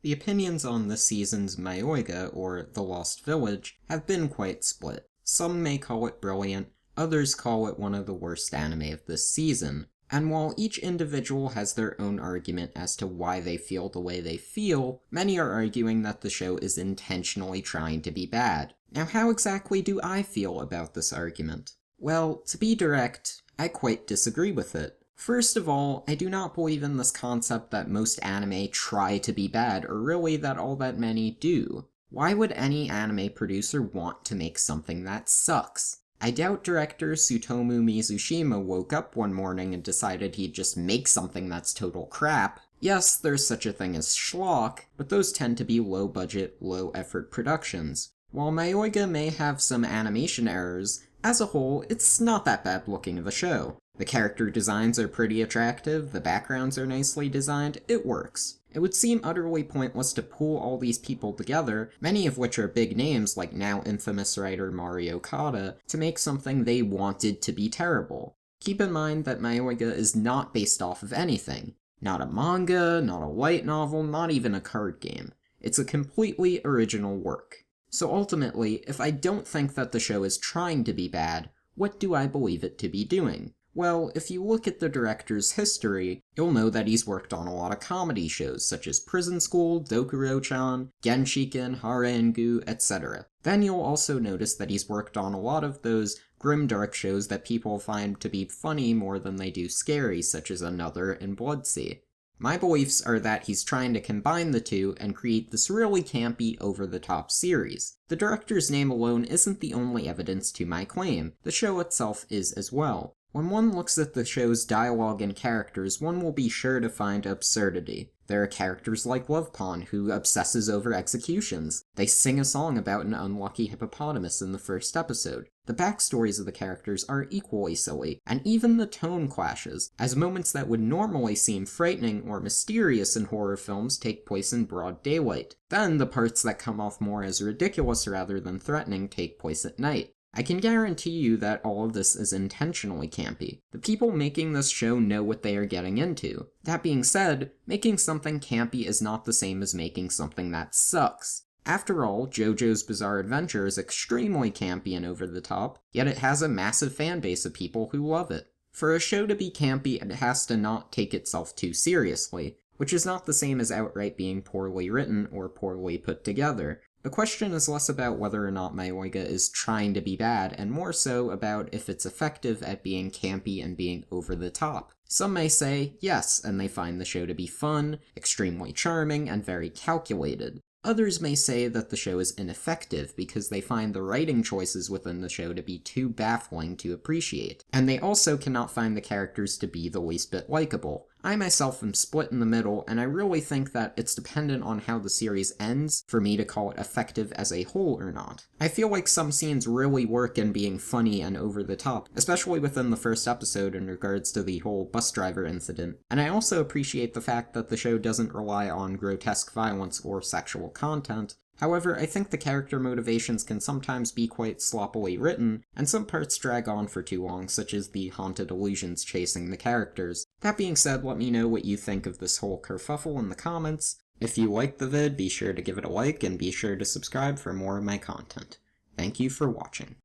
The opinions on this season's Mayoiga, or The Lost Village, have been quite split. Some may call it brilliant, others call it one of the worst anime of this season. And while each individual has their own argument as to why they feel the way they feel, many are arguing that the show is intentionally trying to be bad. Now, how exactly do I feel about this argument? Well, to be direct, I quite disagree with it. First of all, I do not believe in this concept that most anime try to be bad, or really that all that many do. Why would any anime producer want to make something that sucks? I doubt director Tsutomu Mizushima woke up one morning and decided he'd just make something that's total crap. Yes, there's such a thing as schlock, but those tend to be low-budget, low-effort productions. While Mayoiga may have some animation errors, as a whole, it's not that bad looking of a show. The character designs are pretty attractive, the backgrounds are nicely designed, it works. It would seem utterly pointless to pull all these people together, many of which are big names like now infamous writer Mario Okada, to make something they wanted to be terrible. Keep in mind that Mayoiga is not based off of anything. Not a manga, not a light novel, not even a card game. It's a completely original work. So ultimately, if I don't think that the show is trying to be bad, what do I believe it to be doing? Well, if you look at the director's history, you'll know that he's worked on a lot of comedy shows such as Prison School, Dokuro-chan, Genshiken, Harengu, etc. Then you'll also notice that he's worked on a lot of those grimdark shows that people find to be funny more than they do scary, such as Another and Bloodsea. My beliefs are that he's trying to combine the two and create this really campy, over-the-top series. The director's name alone isn't the only evidence to my claim, the show itself is as well. When one looks at the show's dialogue and characters, one will be sure to find absurdity. There are characters like Love Pond, who obsesses over executions. They sing a song about an unlucky hippopotamus in the first episode. The backstories of the characters are equally silly, and even the tone clashes, as moments that would normally seem frightening or mysterious in horror films take place in broad daylight. Then the parts that come off more as ridiculous rather than threatening take place at night. I can guarantee you that all of this is intentionally campy. The people making this show know what they are getting into. That being said, making something campy is not the same as making something that sucks. After all, JoJo's Bizarre Adventure is extremely campy and over the top, yet it has a massive fanbase of people who love it. For a show to be campy, it has to not take itself too seriously, which is not the same as outright being poorly written or poorly put together. The question is less about whether or not Mayoiga is trying to be bad, and more so about if it's effective at being campy and being over the top. Some may say yes, and they find the show to be fun, extremely charming, and very calculated. Others may say that the show is ineffective because they find the writing choices within the show to be too baffling to appreciate, and they also cannot find the characters to be the least bit likable. I myself am split in the middle, and I really think that it's dependent on how the series ends for me to call it effective as a whole or not. I feel like some scenes really work in being funny and over the top, especially within the first episode in regards to the whole bus driver incident, and I also appreciate the fact that the show doesn't rely on grotesque violence or sexual content. However, I think the character motivations can sometimes be quite sloppily written, and some parts drag on for too long, such as the haunted illusions chasing the characters. That being said, let me know what you think of this whole kerfuffle in the comments. If you liked the vid, be sure to give it a like, and be sure to subscribe for more of my content. Thank you for watching.